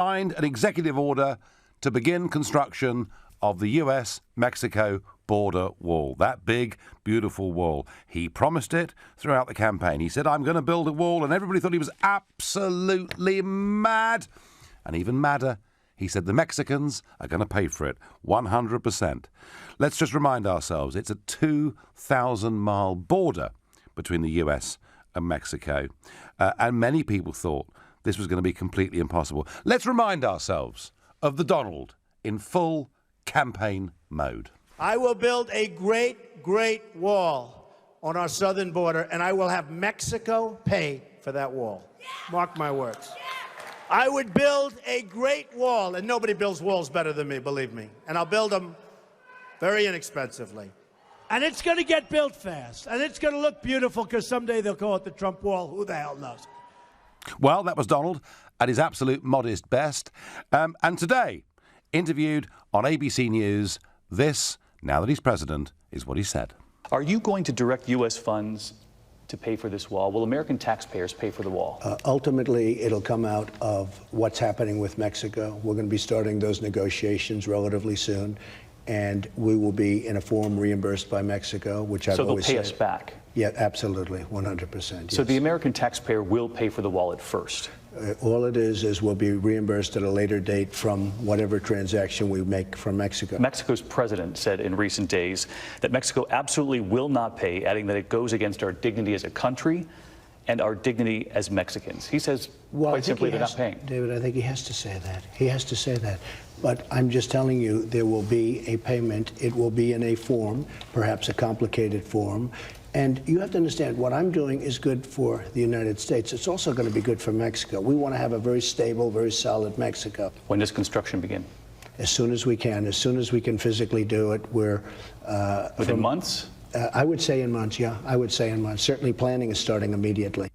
signed an executive order to begin construction of the US-Mexico border wall. That big, beautiful wall. He promised it throughout the campaign. He said, I'm going to build a wall, and everybody thought he was absolutely mad. And even madder, he said the Mexicans are going to pay for it, 100%. Let's just remind ourselves, it's a 2,000-mile border between the US and Mexico. And many people thought this was going to be completely impossible. Let's remind ourselves of the Donald in full campaign mode. I will build a great, great wall on our southern border, and I will have Mexico pay for that wall. Mark my words. I would build a great wall, and nobody builds walls better than me, believe me. And I'll build them very inexpensively. And it's going to get built fast, and it's going to look beautiful, because someday they'll call it the Trump wall. Who the hell knows? Well, that was Donald at his absolute modest best. And today, interviewed on ABC News, this, now that he's president, is what he said. Are you going to direct U.S. funds to pay for this wall? Will American taxpayers pay for the wall? Ultimately, it'll come out of what's happening with Mexico. We're going to be starting those negotiations relatively soon, and we will be, in a form, reimbursed by Mexico, which I've always said. So they'll pay us back? Yeah, absolutely, 100%. Yes. So the American taxpayer will pay for the wall at first? All it is we'll be reimbursed at a later date from whatever transaction we make from Mexico. Mexico's president said in recent days that Mexico absolutely will not pay, adding that it goes against our dignity as a country and our dignity as Mexicans. He says, quite simply, they're not paying. David, I think he has to say that. He has to say that. But I'm just telling you, there will be a payment. It will be in a form, perhaps a complicated form. And you have to understand, what I'm doing is good for the United States. It's also going to be good for Mexico. We want to have a very stable, very solid Mexico. When does construction begin? As soon as we can physically do it. We're within months? I would say in months, yeah. I would say in months. Certainly planning is starting immediately.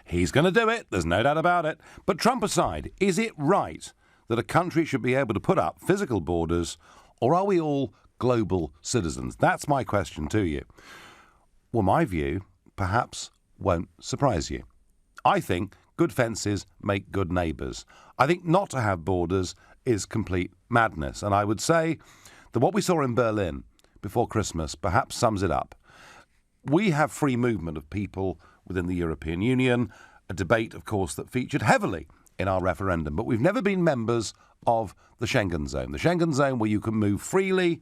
He's going to do it. There's no doubt about it. But Trump aside, is it right that a country should be able to put up physical borders, or are we all global citizens? That's my question to you. Well, my view perhaps won't surprise you. I think good fences make good neighbours. I think not to have borders is complete madness. And I would say that what we saw in Berlin before Christmas perhaps sums it up. We have free movement of people within the European Union, a debate, of course, that featured heavily in our referendum. But we've never been members of the Schengen zone, where you can move freely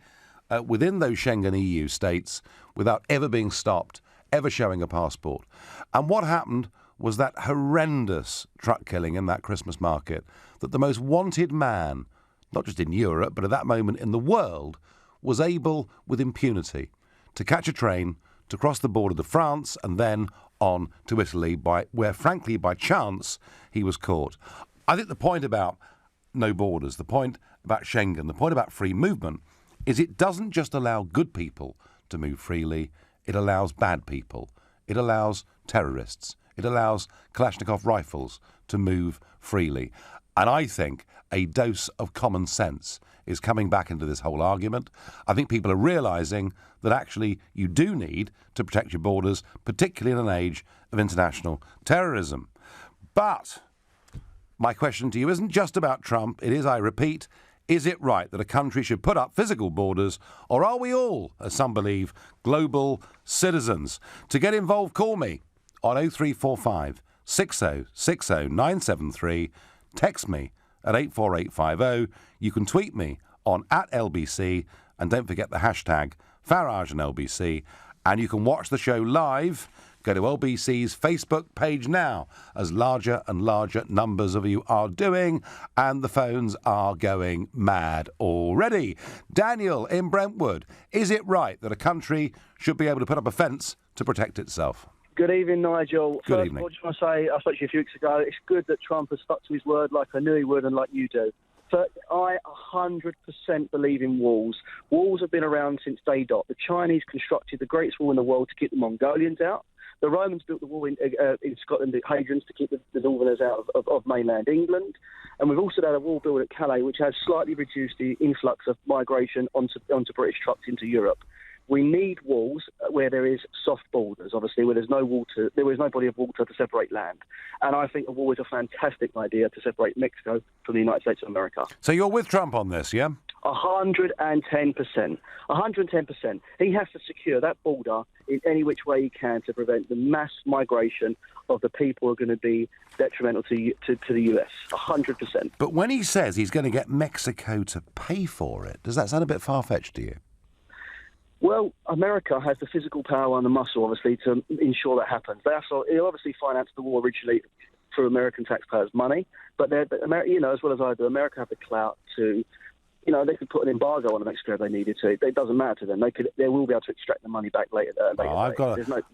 within those Schengen EU states without ever being stopped, ever showing a passport. And what happened was that horrendous truck killing in that Christmas market, that the most wanted man, not just in Europe, but at that moment in the world, was able, with impunity, to catch a train, to cross the border to France, and then on to Italy, where, frankly, by chance, he was caught. I think the point about no borders, the point about Schengen, the point about free movement, is it doesn't just allow good people to move freely, it allows bad people. It allows terrorists. It allows Kalashnikov rifles to move freely. And I think a dose of common sense is coming back into this whole argument. I think people are realising that actually you do need to protect your borders, particularly in an age of international terrorism. But my question to you isn't just about Trump. It is, I repeat, is it right that a country should put up physical borders, or are we all, as some believe, global citizens? To get involved, call me on 0345 6060 973. Text me at 84850. You can tweet me on @LBC, and don't forget the hashtag Farage and LBC. And you can watch the show live. Go to LBC's Facebook page now, as larger and larger numbers of you are doing, and the phones are going mad already. Daniel in Brentwood, is it right that a country should be able to put up a fence to protect itself? Good evening, Nigel. Good evening. I just want to say, I spoke to you a few weeks ago, it's good that Trump has stuck to his word like I knew he would and like you do. But I 100% believe in walls. Walls have been around since day dot. The Chinese constructed the greatest wall in the world to keep the Mongolians out. The Romans built the wall in Scotland at Hadrian's to keep the Northerners out of mainland England. And we've also had a wall built at Calais, which has slightly reduced the influx of migration onto British trucks into Europe. We need walls where there is soft borders, obviously, where there's no water, there is no body of water to separate land. And I think a wall is a fantastic idea to separate Mexico from the United States of America. So you're with Trump on this, yeah? 110%. 110%. He has to secure that border in any which way he can to prevent the mass migration of the people who are going to be detrimental to the US. 100%. But when he says he's going to get Mexico to pay for it, does that sound a bit far-fetched to you? Well, America has the physical power and the muscle, obviously, to ensure that happens. He'll obviously financed the war originally through American taxpayers' money, but as well as I do, America have the clout to, they could put an embargo on Mexico if they needed to. It doesn't matter to them. They will be able to extract the money back later.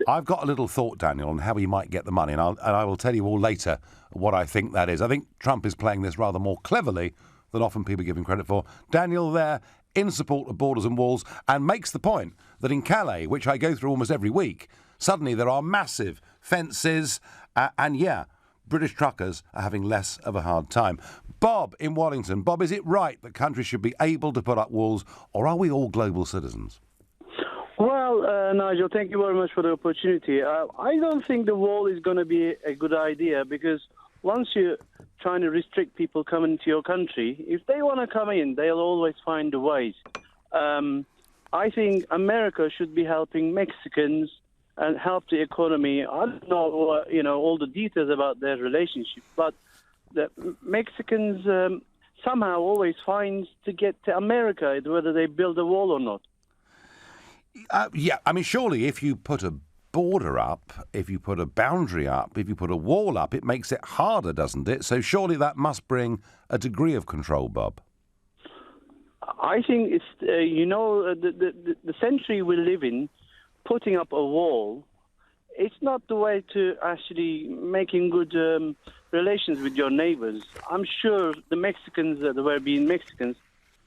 I've got a little thought, Daniel, on how he might get the money, and I will tell you all later what I think that is. I think Trump is playing this rather more cleverly than often people give him credit for. Daniel there, in support of borders and walls, and makes the point that in Calais, which I go through almost every week, suddenly there are massive fences, and British truckers are having less of a hard time. Bob in Wallington. Bob, is it right that countries should be able to put up walls, or are we all global citizens? Well, Nigel, thank you very much for the opportunity. I don't think the wall is going to be a good idea, because once you're trying to restrict people coming into your country, if they want to come in, they'll always find a ways. I think America should be helping Mexicans and help the economy. I don't know, all the details about their relationship, but the Mexicans somehow always find to get to America, whether they build a wall or not. Surely if you put a border up, if you put a boundary up, if you put a wall up, it makes it harder, doesn't it? So surely that must bring a degree of control, Bob. I think it's, the century we live in, putting up a wall, it's not the way to actually making good relations with your neighbors. I'm sure the Mexicans, the were being Mexicans,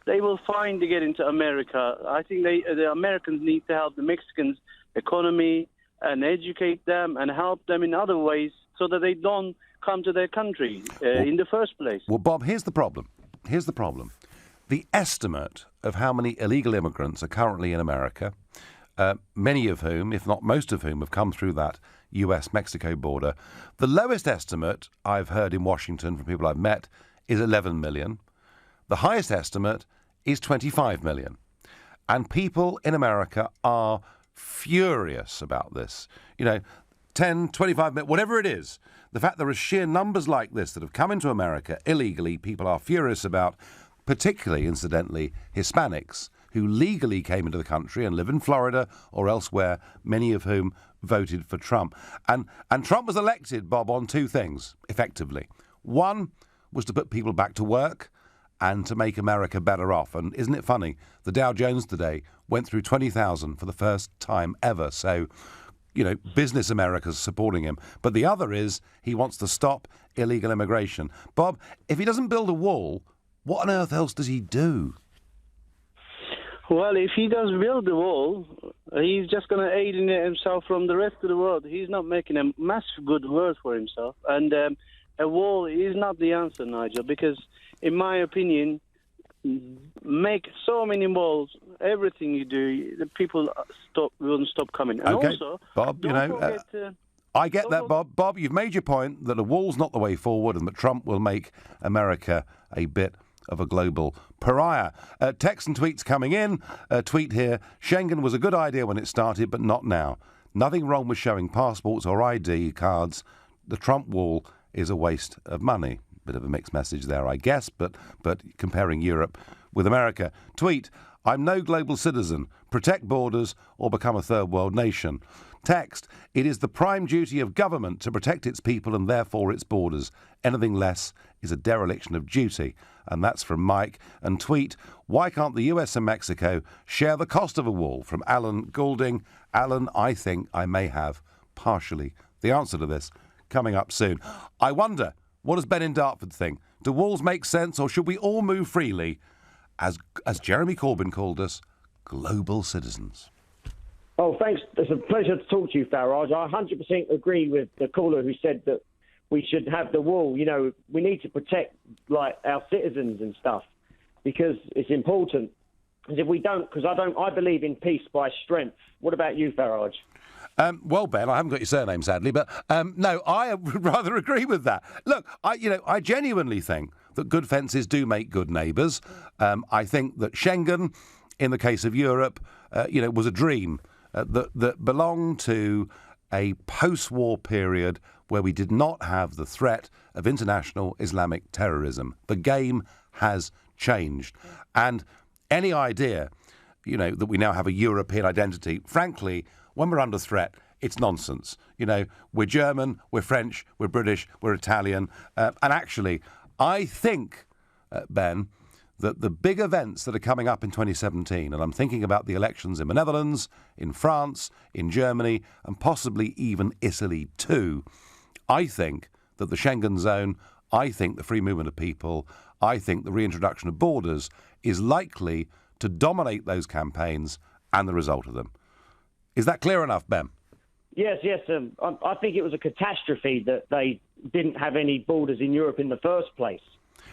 they will find to get into America. I think the Americans need to help the Mexicans' economy and educate them and help them in other ways so that they don't come to their country in the first place. Well, Bob, here's the problem. The estimate of how many illegal immigrants are currently in America, many of whom, if not most of whom, have come through that US-Mexico border. The lowest estimate I've heard in Washington from people I've met is 11 million. The highest estimate is 25 million. And people in America are furious about this. 10, 25 million, whatever it is. The fact there are sheer numbers like this that have come into America illegally, people are furious about, particularly, incidentally, Hispanics who legally came into the country and live in Florida or elsewhere, many of whom voted for Trump. And Trump was elected, Bob, on two things, effectively. One was to put people back to work and to make America better off. And isn't it funny? The Dow Jones today went through 20,000 for the first time ever. So, business America's supporting him. But the other is he wants to stop illegal immigration. Bob, if he doesn't build a wall, what on earth else does he do? Well, if he does build the wall, he's just going to alienate himself from the rest of the world. He's not making a massive good word for himself. And a wall is not the answer, Nigel, because, in my opinion, make so many walls, everything you do, the people won't stop coming. And okay, also, Bob, I get that, Bob. Bob, you've made your point that a wall's not the way forward and that Trump will make America a bit of a global pariah. Texts and tweets coming in. Tweet here, Schengen was a good idea when it started, but not now. Nothing wrong with showing passports or ID cards. The Trump wall is a waste of money. Bit of a mixed message there, I guess, but comparing Europe with America. Tweet, I'm no global citizen. Protect borders or become a third world nation. Text, it is the prime duty of government to protect its people and therefore its borders. Anything less is a dereliction of duty. And that's from Mike. And tweet, why can't the US and Mexico share the cost of a wall? From Alan Goulding. Alan, I think I may have partially the answer to this coming up soon. I wonder, what does Ben in Dartford think? Do walls make sense, or should we all move freely, as Jeremy Corbyn called us, global citizens? Oh, thanks. It's a pleasure to talk to you, Farage. I 100% agree with the caller who said that we should have the wall. We need to protect our citizens and stuff because it's important. Because if we don't, I believe in peace by strength. What about you, Farage? Well, Ben, I haven't got your surname, sadly, but no, I would rather agree with that. Look, I genuinely think that good fences do make good neighbours. I think that Schengen, in the case of Europe, was a dream that belonged to a post-war period where we did not have the threat of international Islamic terrorism. The game has changed. And any idea, that we now have a European identity, frankly, when we're under threat, it's nonsense. We're German, we're French, we're British, we're Italian. And actually, I think, Ben, that the big events that are coming up in 2017, and I'm thinking about the elections in the Netherlands, in France, in Germany, and possibly even Italy too, I think that the Schengen zone, I think the free movement of people, I think the reintroduction of borders is likely to dominate those campaigns and the result of them. Is that clear enough, Ben? Yes. I think it was a catastrophe that they didn't have any borders in Europe in the first place.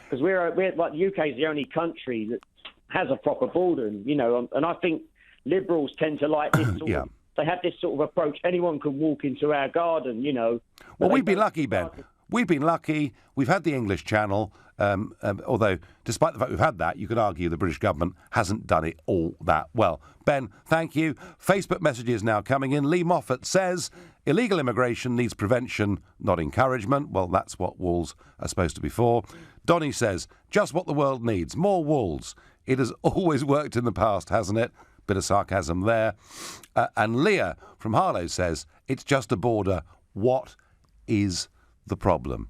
Because we're like the UK is the only country that has a proper border, and I think liberals tend to like this sort of, they have this sort of approach. Anyone can walk into our garden, Well, we've been lucky, Ben. We've been lucky. We've had the English Channel, although despite the fact we've had that, you could argue the British government hasn't done it all that well. Ben, thank you. Facebook messages now coming in. Lee Moffat says, illegal immigration needs prevention, not encouragement. Well, that's what walls are supposed to be for. Donny says, just what the world needs, more walls. It has always worked in the past, hasn't it? Bit of sarcasm there. And Leah from Harlow says, it's just a border. What is the problem?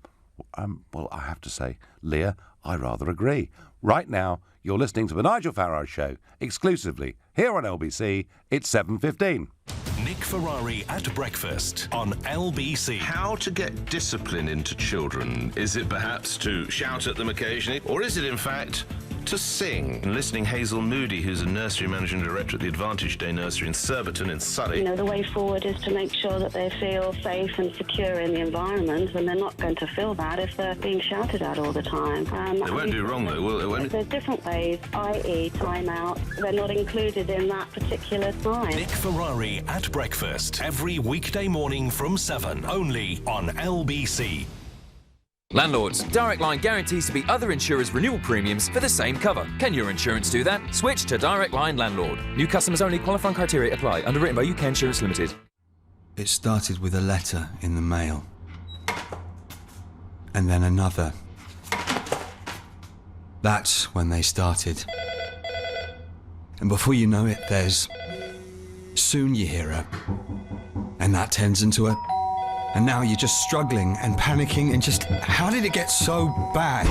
Well, I have to say, Leah, I rather agree. Right now, you're listening to the Nigel Farage Show, exclusively here on LBC. It's 7:15. Nick Ferrari at breakfast on LBC. How to get discipline into children? Is it perhaps to shout at them occasionally? Or is it, in fact, to sing? And listening Hazel Moody, who's a nursery managing director at the Advantage Day Nursery in Surbiton in Surrey. The way forward is to make sure that they feel safe and secure in the environment, and they're not going to feel that if they're being shouted at all the time. They won't do wrong, though, will they? There's different ways, i.e. time out. They're not included in that particular time. Nick Ferrari at breakfast every weekday morning from 7, only on LBC. Landlords, Direct Line guarantees to beat other insurers' renewal premiums for the same cover. Can your insurance do that? Switch to Direct Line Landlord. New customers only. Qualifying criteria apply. Underwritten by UK Insurance Limited. It started with a letter in the mail. And then another. That's when they started. And before you know it, there's... Soon you hear a... And that turns into a... And now you're just struggling and panicking and just, how did it get so bad?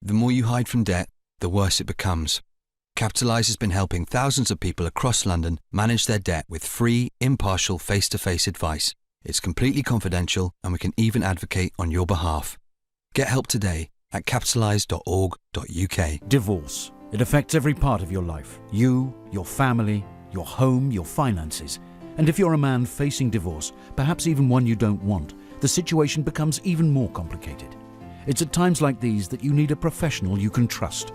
The more you hide from debt, the worse it becomes. Capitalise has been helping thousands of people across London manage their debt with free, impartial, face-to-face advice. It's completely confidential and we can even advocate on your behalf. Get help today at capitalise.org.uk. Divorce. It affects every part of your life. You, your family, your home, your finances. And if you're a man facing divorce, perhaps even one you don't want, the situation becomes even more complicated. It's at times like these that you need a professional you can trust.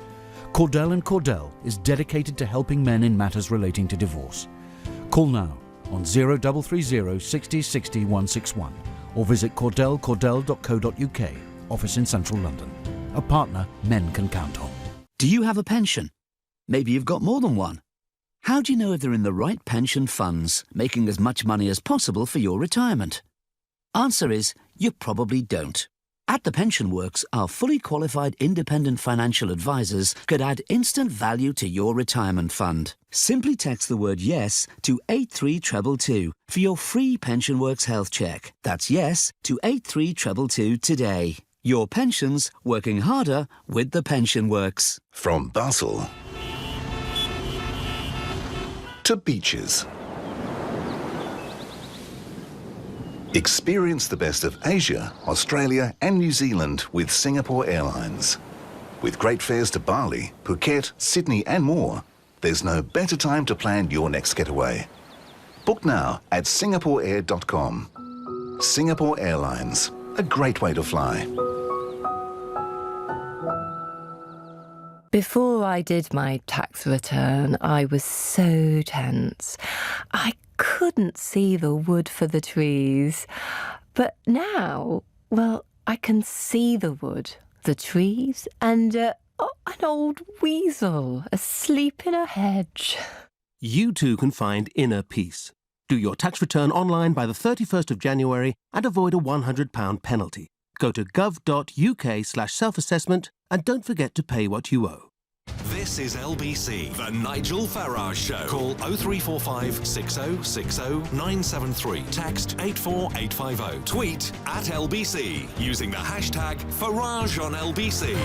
Cordell & Cordell is dedicated to helping men in matters relating to divorce. Call now on 0330 60 60 161 or visit cordell.co.uk, office in central London. A partner men can count on. Do you have a pension? Maybe you've got more than one. How do you know if they're in the right pension funds, making as much money as possible for your retirement? Answer is, you probably don't. At The Pension Works, our fully qualified independent financial advisors could add instant value to your retirement fund. Simply text the word YES to 83222 for your free Pension Works health check. That's YES to 83222 today. Your pensions working harder with The Pension Works. From Basel to beaches. Experience the best of Asia, Australia and New Zealand with Singapore Airlines. With great fares to Bali, Phuket, Sydney and more, there's no better time to plan your next getaway. Book now at singaporeair.com. Singapore Airlines, a great way to fly. Before I did my tax return, I was so tense. I couldn't see the wood for the trees. But now, well, I can see the wood, the trees, and an old weasel asleep in a hedge. You too can find inner peace. Do your tax return online by the 31st of January and avoid a £100 penalty. Go to gov.uk/self-assessment and don't forget to pay what you owe. This is LBC, the Nigel Farage Show. Call 0345 6060 973. Text 84850. Tweet @LBC using the hashtag Farage on LBC.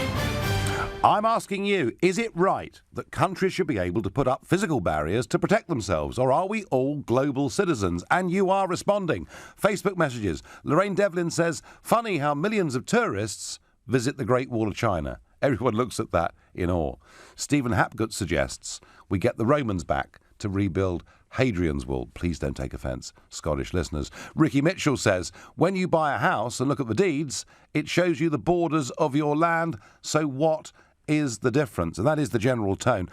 I'm asking you, is it right that countries should be able to put up physical barriers to protect themselves, or are we all global citizens? And you are responding. Facebook messages. Lorraine Devlin says, funny how millions of tourists visit the Great Wall of China. Everyone looks at that in awe. Stephen Hapgood suggests we get the Romans back to rebuild Hadrian's Wall. Please don't take offence, Scottish listeners. Ricky Mitchell says, when you buy a house and look at the deeds, it shows you the borders of your land. So what is the difference? And that is the general tone.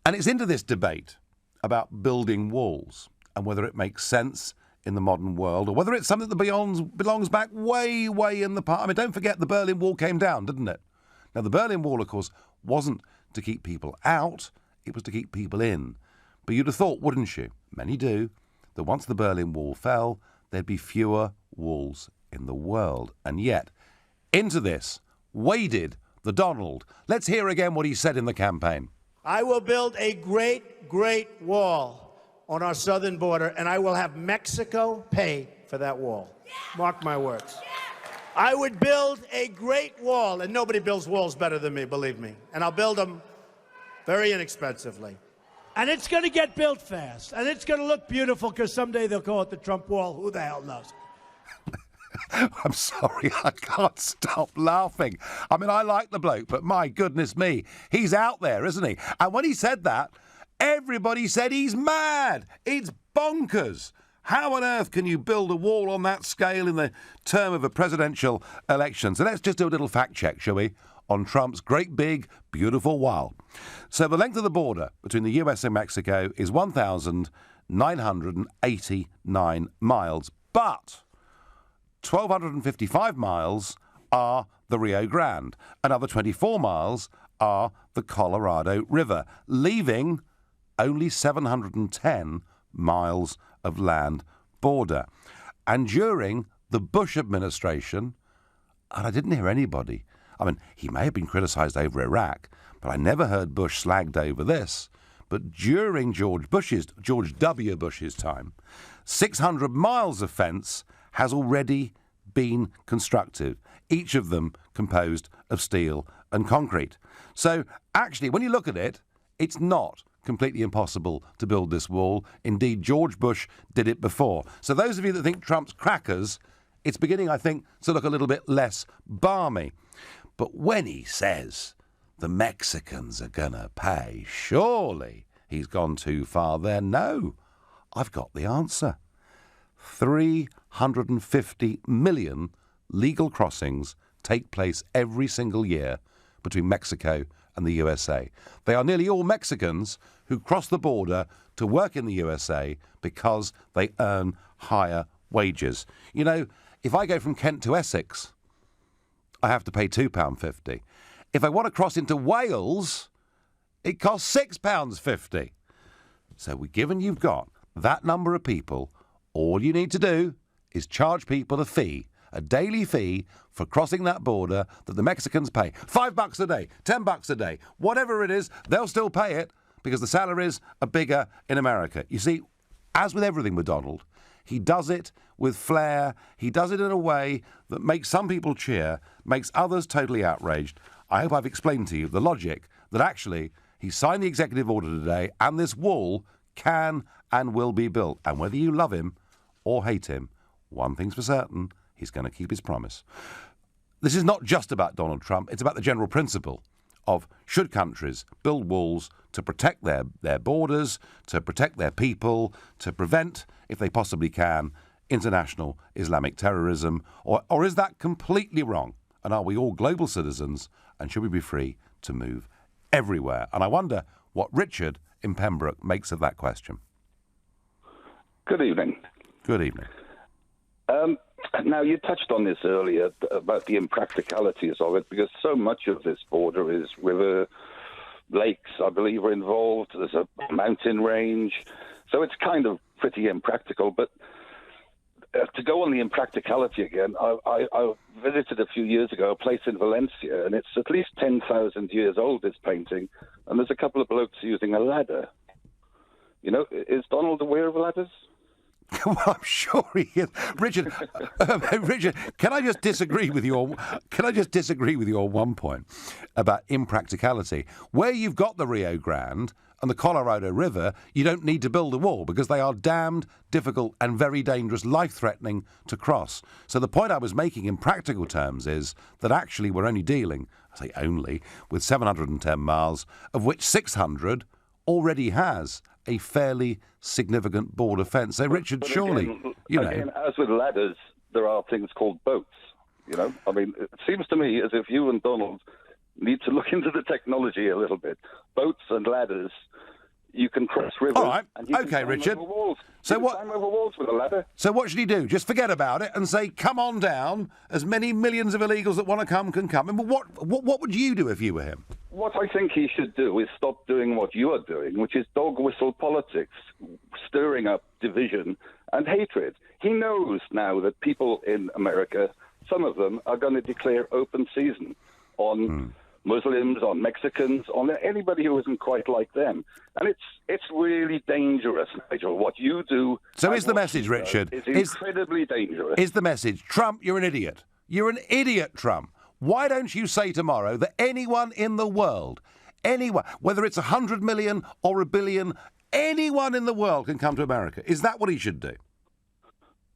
And it's into this debate about building walls and whether it makes sense in the modern world or whether it's something that belongs back way, way in the past. I mean, don't forget the Berlin Wall came down, didn't it? Now, the Berlin Wall, of course, wasn't to keep people out, it was to keep people in. But you'd have thought, wouldn't you? Many do, that once the Berlin Wall fell, there'd be fewer walls in the world. And yet, into this waded the Donald. Let's hear again what he said in the campaign. I will build a great, great wall on our southern border, and I will have Mexico pay for that wall. Mark my words. I would build a great wall, and nobody builds walls better than me, believe me. And I'll build them very inexpensively. And it's going to get built fast. And it's going to look beautiful because someday they'll call it the Trump Wall. Who the hell knows? I'm sorry, I can't stop laughing. I mean, I like the bloke, but my goodness me, he's out there, isn't he? And when he said that, everybody said he's mad. It's bonkers. How on earth can you build a wall on that scale in the term of a presidential election? So let's just do a little fact check, shall we, on Trump's great big, beautiful wall. So the length of the border between the US and Mexico is 1,989 miles, but 1,255 miles are the Rio Grande. Another 24 miles are the Colorado River, leaving only 710 miles of land border. And during the Bush administration, and I didn't hear anybody, I mean, he may have been criticised over Iraq, but I never heard Bush slagged over this. But during George W. Bush's time, 600 miles of fence has already been constructed, each of them composed of steel and concrete. So actually, when you look at it, it's not completely impossible to build this wall. Indeed, George Bush did it before. So those of you that think Trump's crackers, it's beginning, I think, to look a little bit less balmy. But when he says the Mexicans are going to pay, surely he's gone too far there. No, I've got the answer. 350 million legal crossings take place every single year between Mexico and the USA. They are nearly all Mexicans who cross the border to work in the USA because they earn higher wages. You know, if I go from Kent to Essex, I have to pay £2.50. If I want to cross into Wales, it costs £6.50. So given you've got that number of people, all you need to do is charge people a fee, a daily fee for crossing that border that the Mexicans pay. $5 a day, $10 a day, whatever it is, they'll still pay it because the salaries are bigger in America. You see, as with everything with Donald, he does it with flair. He does it in a way that makes some people cheer, makes others totally outraged. I hope I've explained to you the logic that actually he signed the executive order today and this wall can and will be built. And whether you love him or hate him, one thing's for certain, he's going to keep his promise. This is not just about Donald Trump. It's about the general principle of should countries build walls to protect their borders, to protect their people, to prevent, if they possibly can, international Islamic terrorism, or is that completely wrong? And are we all global citizens, and should we be free to move everywhere. And I wonder what Richard in Pembroke makes of that question. Good evening. Good evening. Now, you touched on this earlier about the impracticalities of it, because so much of this border is river, lakes, I believe, are involved. There's a mountain range. So it's kind of pretty impractical. But to go on the impracticality again, I visited a few years ago a place in Valencia, and it's at least 10,000 years old, this painting, and there's a couple of blokes using a ladder. You know, is Donald aware of ladders? Well, I'm sure he is. Richard, Richard, can I just disagree with you on one point about impracticality? Where you've got the Rio Grande and the Colorado River, you don't need to build a wall because they are damned difficult and very dangerous, life-threatening to cross. So the point I was making in practical terms is that actually we're only dealing, I say only, with 710 miles, of which 600 already has a fairly significant border fence. So, Richard, but surely, again, you know... Again, as with ladders, there are things called boats, you know? I mean, it seems to me as if you and Donald need to look into the technology a little bit. Boats and ladders, you can cross rivers. All right, and you can OK, climb Richard. Over walls. So you what? Can climb over walls with a ladder. So what should he do? Just forget about it and say, come on down, as many millions of illegals that want to come can come. And what would you do if you were him? What I think he should do is stop doing what you are doing, which is dog whistle politics, stirring up division and hatred. He knows now that people in America, some of them, are going to declare open season on Muslims, on Mexicans, on anybody who isn't quite like them. And it's really dangerous, Nigel. What you do... So is the message, Richard... is incredibly dangerous. Is the message, Trump, you're an idiot. You're an idiot, Trump. Why don't you say tomorrow that anyone in the world, anyone, whether it's 100 million or 1 billion, anyone in the world can come to America? Is that what he should do?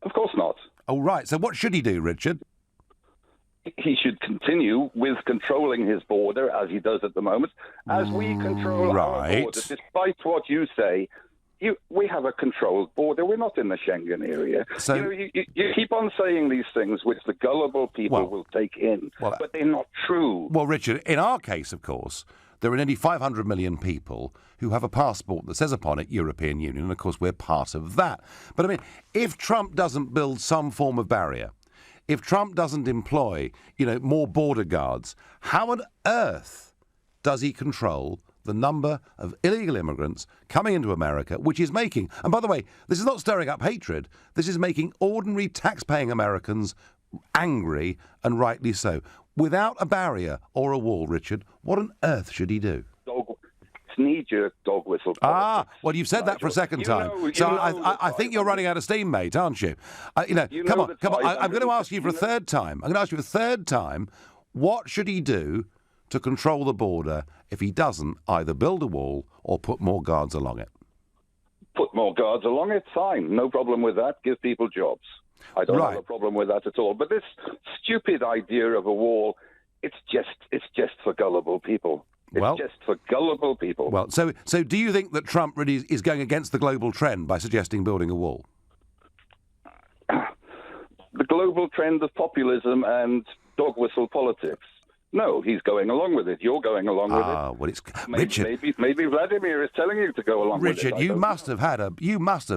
Of course not. Oh, right. So what should he do, Richard? He should continue with controlling his border, as he does at the moment, as we control our border. Despite what you say, we have a controlled border. We're not in the Schengen area. So, you keep on saying these things which the gullible people will take in, but they're not true. Well, Richard, in our case, of course, there are nearly 500 million people who have a passport that says upon it European Union, and of course we're part of that. But I mean, if Trump doesn't build some form of barrier, if Trump doesn't employ, more border guards, how on earth does he control the number of illegal immigrants coming into America, which is making, and by the way, this is not stirring up hatred, this is making ordinary tax-paying Americans angry, and rightly so. Without a barrier or a wall, Richard, what on earth should he do? It's knee-jerk dog whistle politics. Ah, well, you've said that for a second time. I think you're running out of steam, mate, aren't you? Come on. I'm going to ask you for a third time. What should he do to control the border if he doesn't either build a wall or put more guards along it? Put more guards along it, fine. No problem with that. Give people jobs. I don't have a problem with that at all. But this stupid idea of a wall, it's just for gullible people. It's just for gullible people. Well, so do you think that Trump really is going against the global trend by suggesting building a wall? The global trend of populism and dog whistle politics. No, he's going along with it. You're going along with it. Well, it's Richard. Maybe Vladimir is telling you to go along with it. Richard, you must have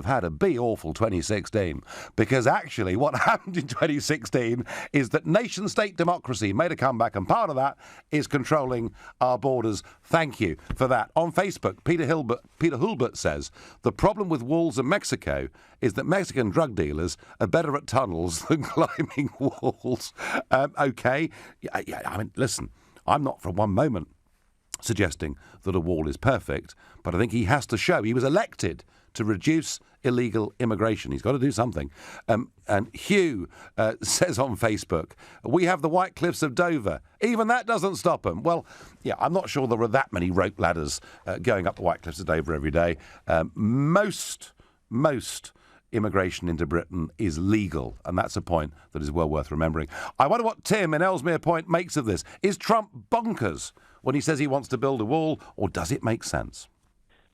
had a be awful 2016, because actually what happened in 2016 is that nation-state democracy made a comeback, and part of that is controlling our borders. Thank you for that. On Facebook, Peter Hulbert says the problem with walls in Mexico is that Mexican drug dealers are better at tunnels than climbing walls. OK. I mean, listen, I'm not for one moment suggesting that a wall is perfect, but I think he has to show he was elected to reduce illegal immigration. He's got to do something. And Hugh says on Facebook, we have the White Cliffs of Dover. Even that doesn't stop him. Well, yeah, I'm not sure there are that many rope ladders going up the White Cliffs of Dover every day. Most immigration into Britain is legal, and that's a point that is well worth remembering. I wonder what Tim in Ellesmere Point makes of this. Is Trump bonkers when he says he wants to build a wall, or does it make sense?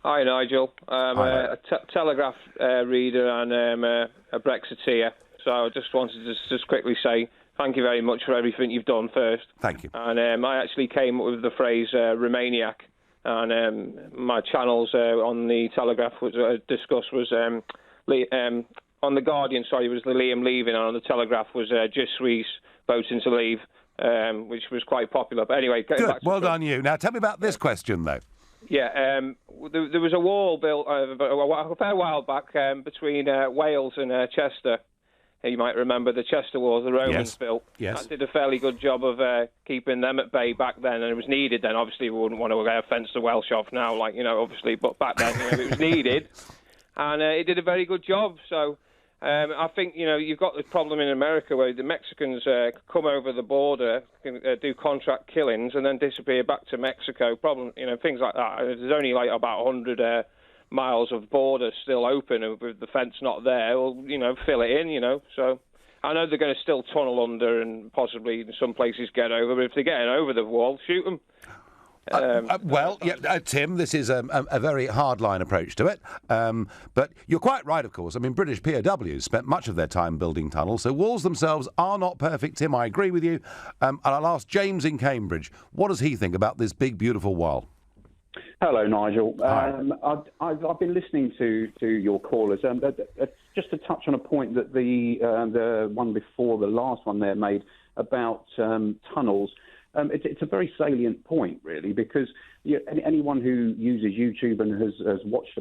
Hi, Nigel. I'm a Telegraph reader and a Brexiteer, so I just wanted to just quickly say thank you very much for everything you've done first. Thank you. And I actually came up with the phrase Romaniac And my channels on the Telegraph was discussed was on the Guardian. Sorry, was the Liam leaving, and on the Telegraph was Je suis voting to leave, which was quite popular. But anyway, good. Well done, you. Now tell me about this question, though. Yeah, there was a wall built a fair while back between Wales and Chester. You might remember the Chester Wars the Romans built. Yes. That did a fairly good job of keeping them at bay back then, and it was needed then. Obviously, we wouldn't want to fence the Welsh off now, obviously, but back then it was needed, and it did a very good job. So I think, you've got the problem in America where the Mexicans come over the border, do contract killings, and then disappear back to Mexico. Things like that. There's only about 100 miles of border still open, and with the fence not there, well, fill it in, So I know they're going to still tunnel under and possibly in some places get over, but if they're getting over the wall, shoot them. Tim, this is a very hard-line approach to it. But you're quite right, of course. I mean, British POWs spent much of their time building tunnels, so walls themselves are not perfect, Tim. I agree with you. And I'll ask James in Cambridge, what does he think about this big, beautiful wall? Hello, Nigel. I've been listening to your callers. Just to touch on a point that the one before the last one there made about tunnels. It's a very salient point, really, because anyone who uses YouTube and has watched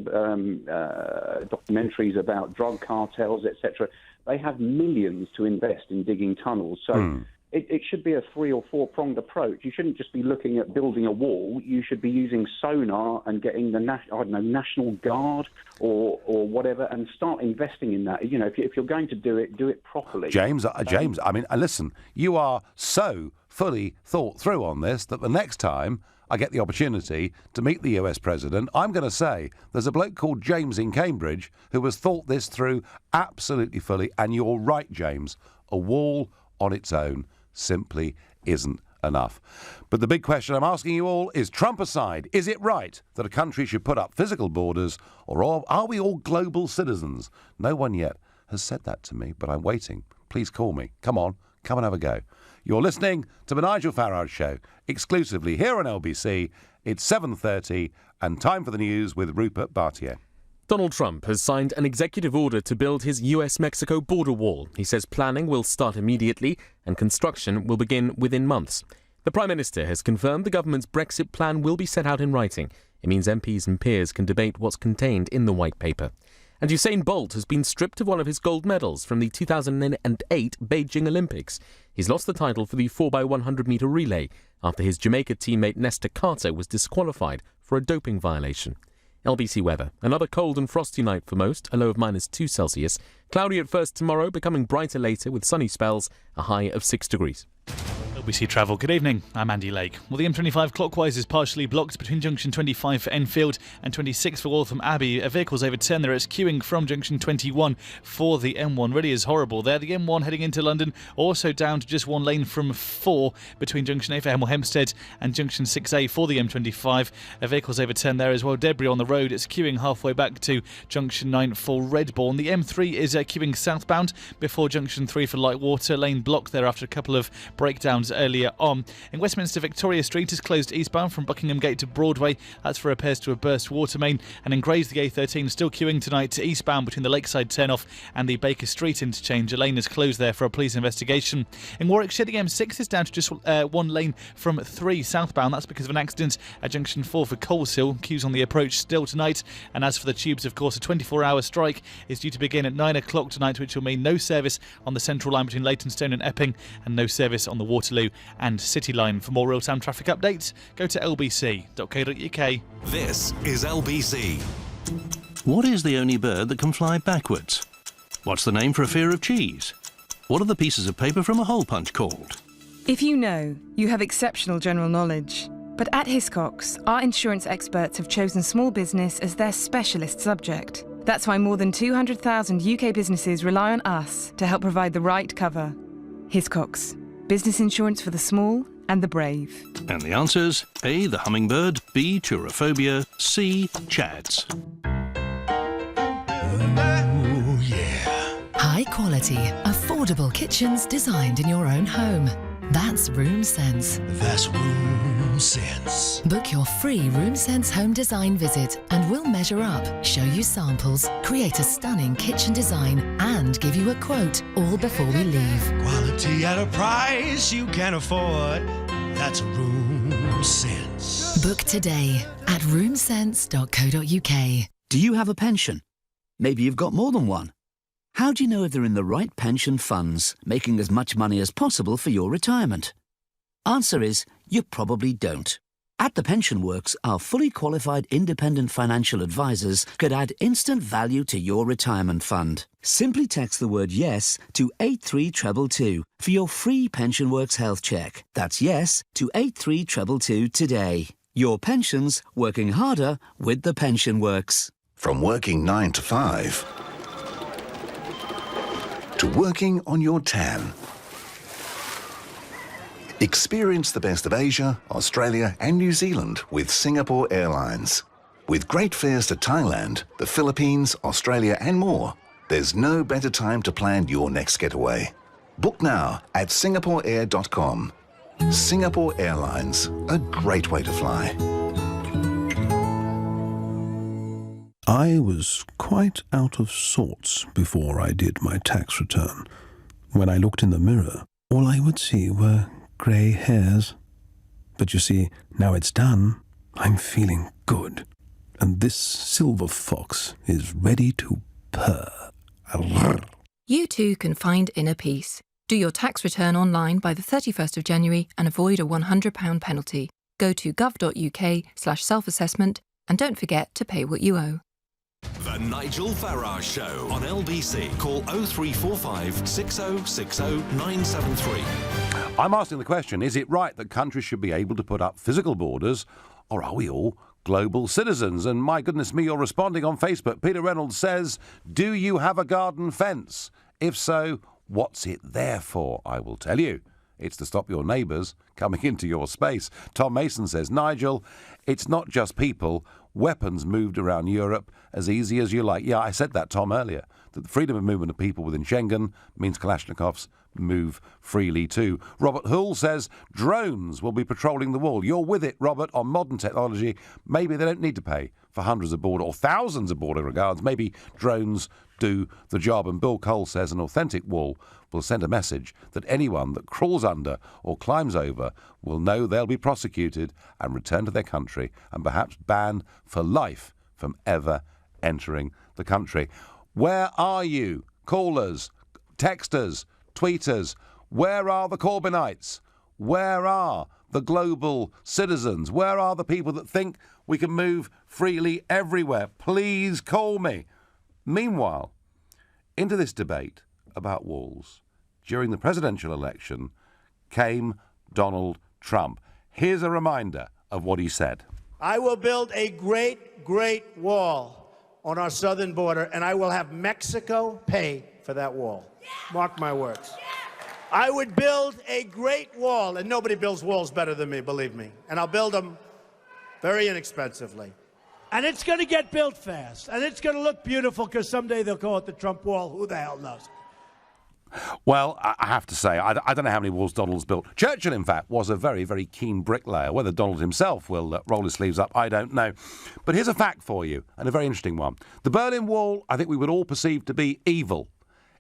documentaries about drug cartels, etc., they have millions to invest in digging tunnels. So it should be a 3 or 4 pronged approach. You shouldn't just be looking at building a wall. You should be using sonar and getting the National Guard or whatever, and start investing in that. If you're going to do it properly. James, I mean, listen, you are so fully thought through on this that the next time I get the opportunity to meet the US president, I'm going to say there's a bloke called James in Cambridge who has thought this through absolutely fully. And you're right, James, a wall on its own simply isn't enough. But the big question I'm asking you all is, Trump aside, is it right that a country should put up physical borders, or are we all global citizens? No one yet has said that to me, but I'm waiting. Please call me. Come on, come and have a go. You're listening to the Nigel Farage Show, exclusively here on LBC. It's 7:30 and time for the news with Rupert Bartier. Donald Trump has signed an executive order to build his US-Mexico border wall. He says planning will start immediately and construction will begin within months. The Prime Minister has confirmed the government's Brexit plan will be set out in writing. It means MPs and peers can debate what's contained in the White Paper. And Usain Bolt has been stripped of one of his gold medals from the 2008 Beijing Olympics. He's lost the title for the 4x100-metre relay after his Jamaica teammate Nesta Carter was disqualified for a doping violation. LBC weather. Another cold and frosty night for most, a low of -2 Celsius. Cloudy at first tomorrow, becoming brighter later with sunny spells, a high of 6 degrees. LBC Travel, good evening. I'm Andy Lake. Well, the M25 clockwise is partially blocked between junction 25 for Enfield and 26 for Waltham Abbey. A vehicle's overturned there. It's queuing from junction 21 for the M1. Really is horrible there. The M1 heading into London also down to just one lane from 4 between junction 8 for Hemel Hempstead and junction 6A for the M25. A vehicle's overturned there as well. Debris on the road. It's queuing halfway back to junction 9 for Redbourne. The M3 is queuing southbound before junction 3 for Lightwater. Lane blocked there after a couple of breakdowns earlier on. In Westminster, Victoria Street is closed eastbound from Buckingham Gate to Broadway. That's for repairs to a burst water main. And in Grays, the A13 still queuing tonight to eastbound between the Lakeside turnoff and the Baker Street interchange. A lane is closed there for a police investigation. In Warwickshire, the M6 is down to just one lane from 3 southbound. That's because of an accident at junction 4 for Coleshill. Queues on the approach still tonight. And as for the tubes, of course, a 24-hour strike is due to begin at 9 o'clock tonight, which will mean no service on the central line between Leytonstone and Epping, and no service on the Waterloo and City Line. For more real-time traffic updates, go to lbc.co.uk. This is LBC. What is the only bird that can fly backwards? What's the name for a fear of cheese? What are the pieces of paper from a hole punch called? If you know, you have exceptional general knowledge. But at Hiscox, our insurance experts have chosen small business as their specialist subject. That's why more than 200,000 UK businesses rely on us to help provide the right cover. Hiscox. Business insurance for the small and the brave. And the answers: A, the hummingbird, B, turophobia, C, chads. High quality, affordable kitchens designed in your own home. That's Room Sense. That's Room Sense. Book your free Room Sense home design visit and we'll measure up, show you samples, create a stunning kitchen design and give you a quote all before we leave. Quality at a price you can afford. That's Room Sense. Book today at roomsense.co.uk. Do you have a pension? Maybe you've got more than one. How do you know if they're in the right pension funds, making as much money as possible for your retirement? Answer is, you probably don't. At The Pension Works, our fully qualified independent financial advisors could add instant value to your retirement fund. Simply text the word YES to 83222 for your free Pension Works health check. That's YES to 83222 today. Your pensions working harder with The Pension Works. From working 9 to 5 to working on your tan. Experience the best of Asia, Australia and New Zealand with Singapore Airlines. With great fares to Thailand, the Philippines, Australia and more, there's no better time to plan your next getaway. Book now at singaporeair.com. Singapore Airlines, a great way to fly. I was quite out of sorts before I did my tax return. When I looked in the mirror, all I would see were grey hairs. But you see, now it's done, I'm feeling good. And this silver fox is ready to purr. You too can find inner peace. Do your tax return online by the 31st of January and avoid a £100 penalty. Go to gov.uk/self-assessment and don't forget to pay what you owe. The Nigel Farage Show on LBC. Call 0345 6060 973. I'm asking the question, is it right that countries should be able to put up physical borders, or are we all global citizens? And my goodness me, you're responding on Facebook. Peter Reynolds says, do you have a garden fence? If so, what's it there for? I will tell you. It's to stop your neighbours coming into your space. Tom Mason says, Nigel, it's not just people. Weapons moved around Europe as easy as you like. Yeah, I said that, Tom, earlier, that the freedom of movement of people within Schengen means Kalashnikovs move freely too. Robert Hull says drones will be patrolling the wall. You're with it, Robert, on modern technology. Maybe they don't need to pay for hundreds of border or thousands of border guards. Maybe drones do the job. And Bill Cole says an authentic wall will send a message that anyone that crawls under or climbs over will know they'll be prosecuted and returned to their country and perhaps banned for life from ever entering the country. Where are you? Callers, texters, tweeters. Where are the Corbynites? Where are the global citizens? Where are the people that think we can move freely everywhere? Please call me. Meanwhile, into this debate about walls during the presidential election came Donald Trump. Here's a reminder of what he said. I will build a great, great wall on our southern border, and I will have Mexico pay for that wall. Mark my words. I would build a great wall, and nobody builds walls better than me, believe me. And I'll build them very inexpensively. And it's going to get built fast, and it's going to look beautiful, because someday they'll call it the Trump wall. Who the hell knows? Well, I have to say, I don't know how many walls Donald's built. Churchill, in fact, was a very, very keen bricklayer. Whether Donald himself will roll his sleeves up, I don't know. But here's a fact for you, and a very interesting one. The Berlin Wall, I think we would all perceive to be evil.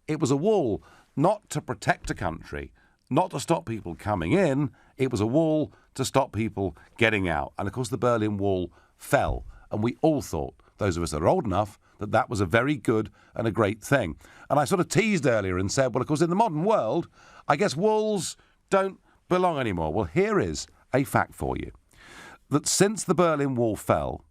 It was a wall not to protect a country, not to stop people coming in. It was a wall to stop people getting out. And, of course, the Berlin Wall fell. And we all thought, those of us that are old enough, that that was a very good and a great thing. And I sort of teased earlier and said, well, of course, in the modern world, I guess walls don't belong anymore. Well, here is a fact for you. That since the Berlin Wall fell,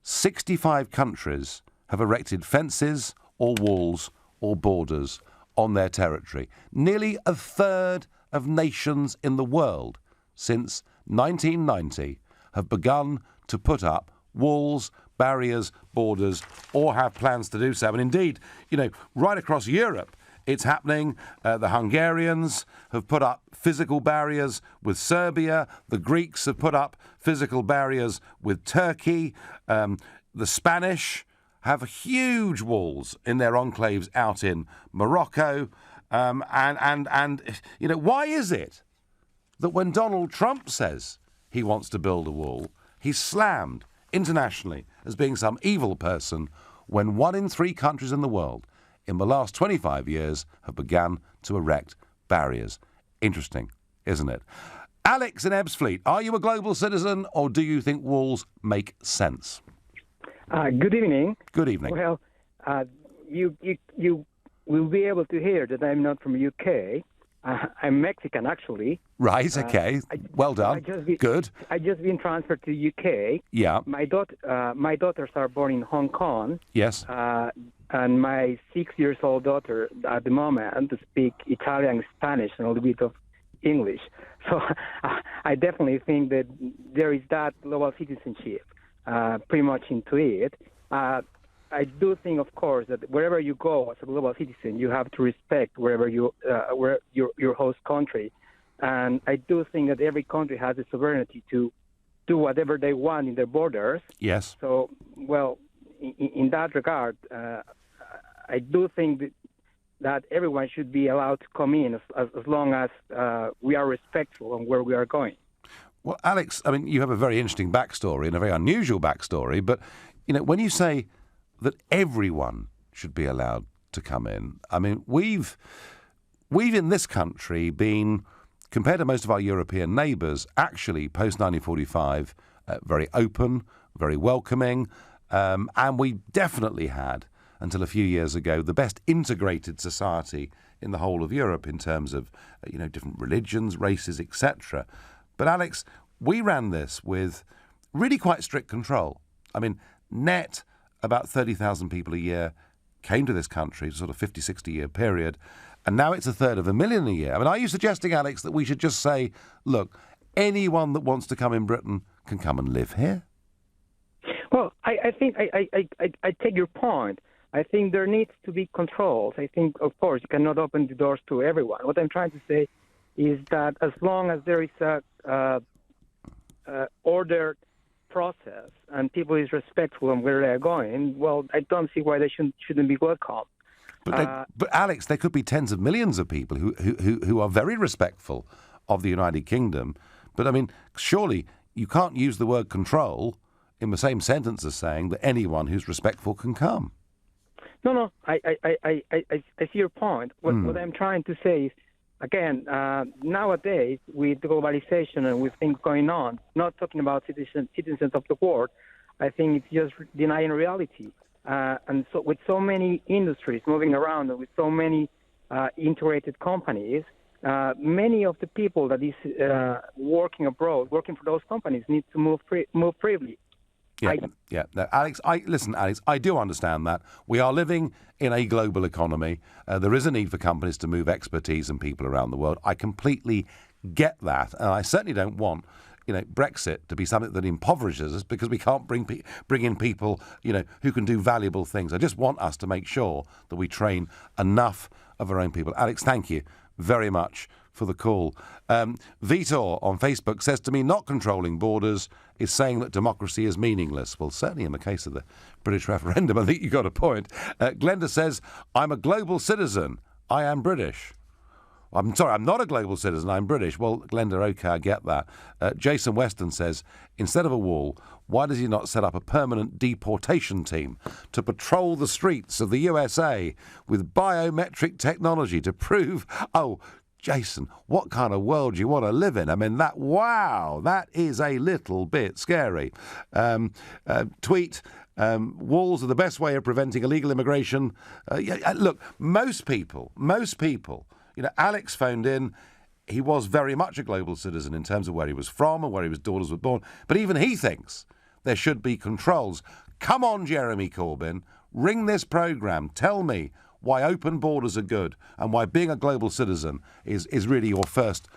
65 countries have erected fences or walls or borders on their territory. Nearly a third of nations in the world since 1990 have begun to put up walls, barriers, borders, or have plans to do so. And indeed, you know, right across Europe, it's happening. The Hungarians have put up physical barriers with Serbia. The Greeks have put up physical barriers with Turkey. The Spanish have huge walls in their enclaves out in Morocco. And you know, why is it that when Donald Trump says he wants to build a wall, he's slammed internationally as being some evil person when 1 in 3 countries in the world in the last 25 years have begun to erect barriers. Interesting, isn't it? Alex in Ebbsfleet, are you a global citizen or do you think walls make sense? Good evening. Good evening. Well, you will be able to hear that I'm not from UK. I'm Mexican, actually. Right, okay. Well done. Good. I just been transferred to UK. Yeah. My daughters are born in Hong Kong. Yes. And my 6-year-old daughter at the moment speak Italian, Spanish, and a little bit of English. So I definitely think that there is that global citizenship pretty much into it. I do think, of course, that wherever you go as a global citizen, you have to respect wherever where your host country. And I do think that every country has the sovereignty to do whatever they want in their borders. Yes. So, well, in that regard, I do think that everyone should be allowed to come in as long as we are respectful on where we are going. Well, Alex, I mean, you have a very interesting backstory and a very unusual backstory, but, you know, when you say that everyone should be allowed to come in, I mean, we've in this country been, compared to most of our European neighbours, actually, post-1945, very open, very welcoming, and we definitely had, until a few years ago, the best integrated society in the whole of Europe in terms of, different religions, races, etc. But Alex, we ran this with really quite strict control. I mean, net about 30,000 people a year came to this country, sort of 50, 60-year period, and now it's 1/3 a year. I mean, are you suggesting, Alex, that we should just say, look, anyone that wants to come in Britain can come and live here? Well, I think I take your point. I think there needs to be controls. I think, of course, you cannot open the doors to everyone. What I'm trying to say is that as long as there is a ordered process and people is respectful on where they're going, well, I don't see why they shouldn't be welcome. But Alex, there could be tens of millions of people who are very respectful of the United Kingdom. But I mean, surely you can't use the word control in the same sentence as saying that anyone who's respectful can come. No, I see your point. What I'm trying to say is, again, nowadays, with globalization and with things going on, not talking about citizens of the world, I think it's just denying reality. And so with so many industries moving around and with so many integrated companies, many of the people that is working abroad, working for those companies, need to move freely. Yeah. No, Alex, Alex, I do understand that. We are living in a global economy. There is a need for companies to move expertise and people around the world. I completely get that. And I certainly don't want, Brexit to be something that impoverishes us because we can't bring in people, who can do valuable things. I just want us to make sure that we train enough of our own people. Alex, thank you very much for the call. Vitor on Facebook says to me, not controlling borders is saying that democracy is meaningless. Well, certainly in the case of the British referendum, I think you got a point. Glenda says, I'm a global citizen. I am British. I'm sorry, I'm not a global citizen, I'm British. Well, Glenda, OK, I get that. Jason Weston says, instead of a wall, why does he not set up a permanent deportation team to patrol the streets of the USA with biometric technology to prove, Jason, what kind of world do you want to live in? I mean, that is a little bit scary. Tweet, walls are the best way of preventing illegal immigration. Look, most people, Alex phoned in. He was very much a global citizen in terms of where he was from and where his daughters were born. But even he thinks there should be controls. Come on, Jeremy Corbyn, ring this programme. Tell me why open borders are good and why being a global citizen is really your first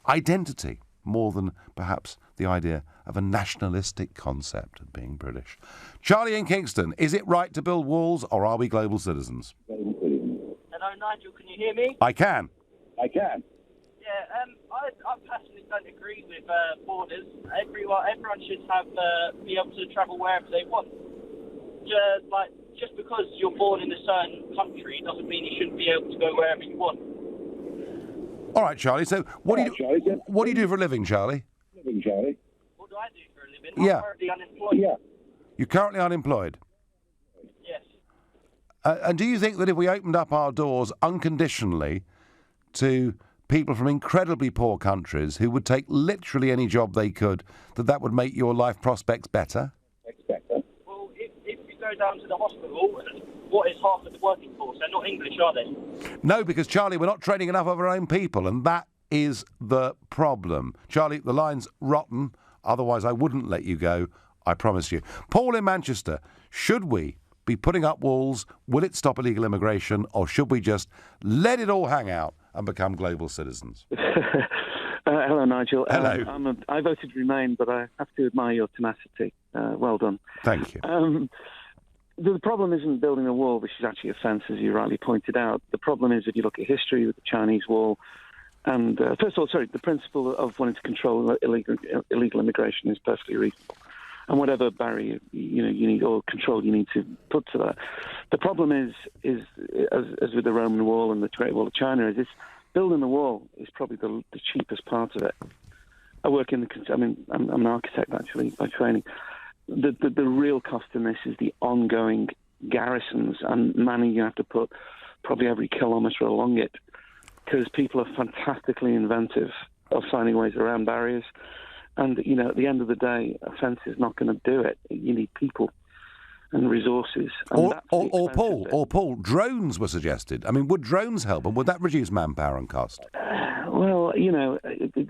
identity, more than perhaps the idea of a nationalistic concept of being British. Charlie in Kingston, is it right to build walls or are we global citizens? Hello, Nigel, can you hear me? I can. Yeah, I personally don't agree with borders. Everyone should be able to travel wherever they want. Just because you're born in a certain country doesn't mean you shouldn't be able to go wherever you want. All right, Charlie. So what do you do for a living, Charlie? What do I do for a living? Yeah. I'm currently unemployed. Yeah. You're currently unemployed. Yes. And do you think that if we opened up our doors unconditionally to people from incredibly poor countries who would take literally any job they could, that would make your life prospects better? Well, if you go down to the hospital, what is half of the working force? They're not English, are they? No, because, Charlie, we're not training enough of our own people, and that is the problem. Charlie, the line's rotten, otherwise I wouldn't let you go, I promise you. Paul in Manchester, should we be putting up walls? Will it stop illegal immigration, or should we just let it all hang out and become global citizens? Hello, Nigel. Hello. I voted Remain, but I have to admire your tenacity. Well done. Thank you. The problem isn't building a wall, which is actually a fence, as you rightly pointed out. The problem is, if you look at history with the Chinese wall, and first of all, the principle of wanting to control illegal immigration is perfectly reasonable. And whatever barrier you need or control you need to put to that. The problem is as with the Roman Wall and the Great Wall of China, is building the wall is probably the cheapest part of it. I'm an architect actually by training. The real cost in this is the ongoing garrisons and money you have to put probably every kilometre along it, because people are fantastically inventive of finding ways around barriers. And, at the end of the day, a fence is not going to do it. You need people and resources. And Paul, drones were suggested. I mean, would drones help, and would that reduce manpower and cost? Well,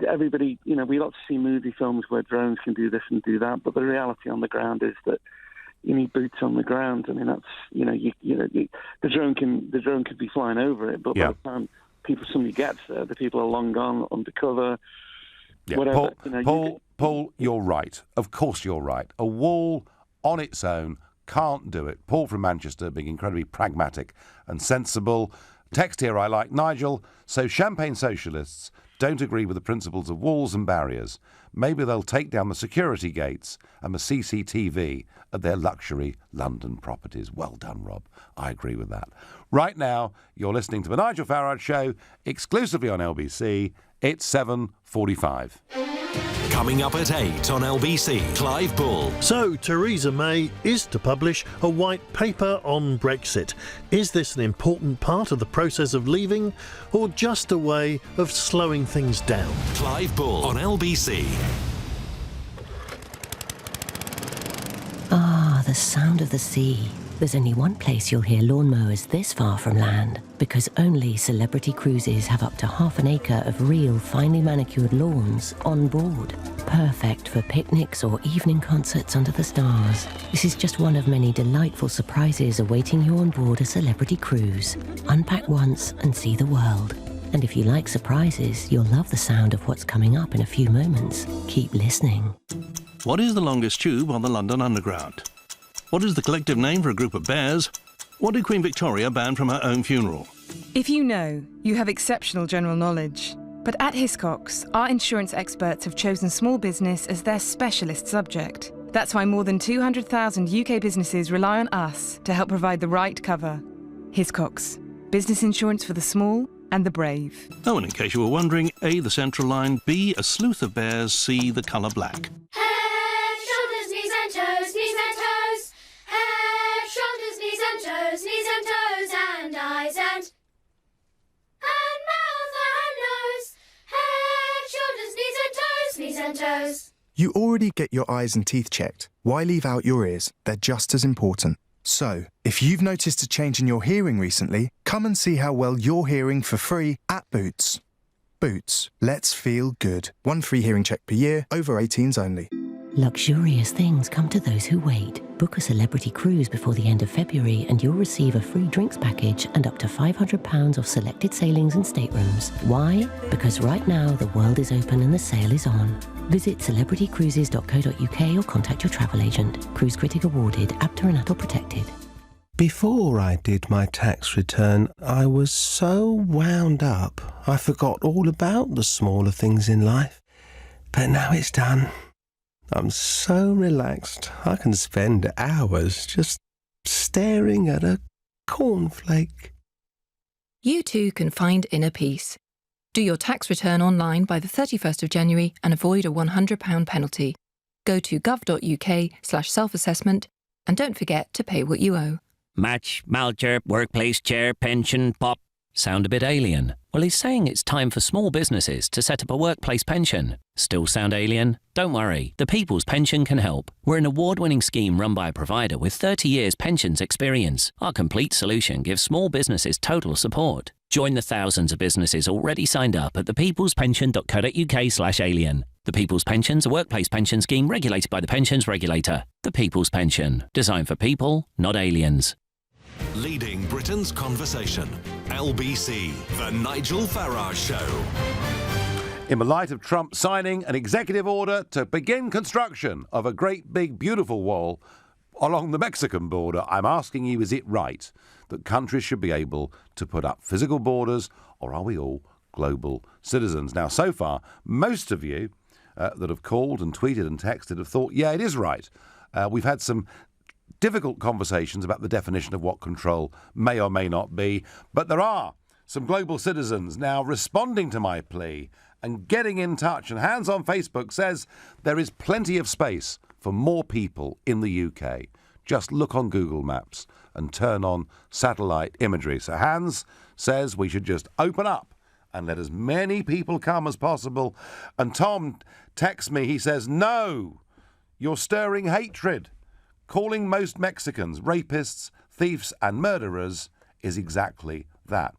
everybody, we like to see movie films where drones can do this and do that, but the reality on the ground is that you need boots on the ground. I mean, that's, the drone could be flying over it, but by the time somebody gets there, the people are long gone, undercover. Yeah, whatever. Paul, you're right. Of course you're right. A wall on its own can't do it. Paul from Manchester being incredibly pragmatic and sensible. Text here I like. Nigel, so Champagne socialists don't agree with the principles of walls and barriers. Maybe they'll take down the security gates and the CCTV at their luxury London properties. Well done, Rob. I agree with that. Right now, you're listening to the Nigel Farage Show, exclusively on LBC. It's 7:45. Coming up at 8 on LBC, Clive Bull. So, Theresa May is to publish a white paper on Brexit. Is this an important part of the process of leaving, or just a way of slowing things down? Clive Bull on LBC. Ah, the sound of the sea. There's only one place you'll hear lawnmowers this far from land, because only Celebrity Cruises have up to half an acre of real finely manicured lawns on board. Perfect for picnics or evening concerts under the stars. This is just one of many delightful surprises awaiting you on board a Celebrity Cruise. Unpack once and see the world. And if you like surprises, you'll love the sound of what's coming up in a few moments. Keep listening. What is the longest tube on the London Underground? What is the collective name for a group of bears? What did Queen Victoria ban from her own funeral? If you know, you have exceptional general knowledge. But at Hiscox, our insurance experts have chosen small business as their specialist subject. That's why more than 200,000 UK businesses rely on us to help provide the right cover. Hiscox, business insurance for the small and the brave. Oh, and in case you were wondering, A, the central line, B, a sleuth of bears, C, the colour black. Head, shoulders, knees and toes, knees and toes. Head, shoulders, knees and toes, knees and toes, and eyes and mouth and nose. Head, shoulders, knees and toes, knees and toes. You already get your eyes and teeth checked. Why leave out your ears? They're just as important. So, if you've noticed a change in your hearing recently, come and see how well you're hearing for free at Boots. Boots. Let's feel good. 1 free hearing check per year, over 18s only. Luxurious things come to those who wait. Book a Celebrity Cruise before the end of February and you'll receive a free drinks package and up to £500 off selected sailings and staterooms. Why? Because right now the world is open and the sale is on. Visit celebritycruises.co.uk or contact your travel agent. Cruise Critic awarded, APTA and ATOL protected. Before I did my tax return, I was so wound up, I forgot all about the smaller things in life. But now it's done. I'm so relaxed, I can spend hours just staring at a cornflake. You too can find inner peace. Do your tax return online by the 31st of January and avoid a £100 penalty. Go to gov.uk/self-assessment and don't forget to pay what you owe. Match, Malcher, workplace chair, pension, pop. Sound a bit alien? Well, he's saying it's time for small businesses to set up a workplace pension. Still sound alien? Don't worry, the People's Pension can help. We're an award-winning scheme run by a provider with 30 years pensions experience. Our complete solution gives small businesses total support. Join the thousands of businesses already signed up at thepeoplespension.co.uk/alien. The People's Pension's a workplace pension scheme regulated by the Pensions Regulator. The People's Pension. Designed for people, not aliens. Leading Britain's conversation. LBC, The Nigel Farage Show. In the light of Trump signing an executive order to begin construction of a great big beautiful wall along the Mexican border, I'm asking you, is it right that countries should be able to put up physical borders, or are we all global citizens? Now, so far, most of you that have called and tweeted and texted have thought, yeah, it is right. We've had some difficult conversations about the definition of what control may or may not be, but there are some global citizens now responding to my plea and getting in touch. And Hans on Facebook says there is plenty of space for more people in the UK. Just look on Google Maps and turn on satellite imagery. So Hans says we should just open up and let as many people come as possible. And Tom texts me, he says, no, you're stirring hatred. Calling most Mexicans rapists, thieves and murderers is exactly that.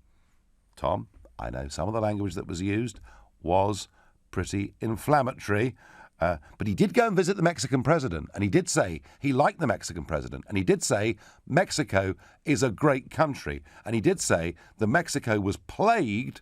Tom, I know some of the language that was used was pretty inflammatory, but he did go and visit the Mexican president, and he did say he liked the Mexican president, and he did say Mexico is a great country, and he did say that Mexico was plagued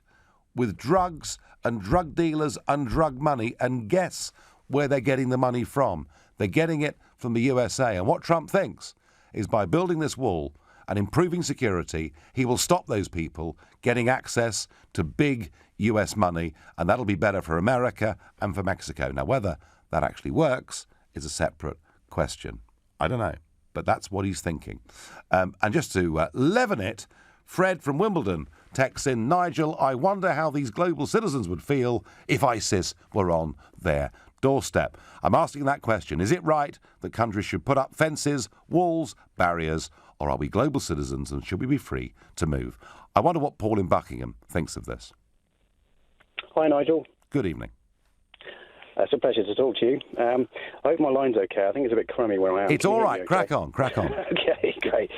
with drugs and drug dealers and drug money, and guess where they're getting the money from? They're getting it from the USA. And what Trump thinks is by building this wall and improving security, he will stop those people getting access to big US money, and that'll be better for America and for Mexico. Now, whether that actually works is a separate question. I don't know, but that's what he's thinking. And just to leaven it, Fred from Wimbledon texts in, Nigel, I wonder how these global citizens would feel if ISIS were on their doorstep. I'm asking that question. Is it right that countries should put up fences, walls, barriers, or are we global citizens and should we be free to move? I wonder what Paul in Buckingham thinks of this. Hi, Nigel. Good evening. It's a pleasure to talk to you. I hope my line's okay. I think it's a bit crummy where I am. It's all right. Okay? Crack on. Okay, great.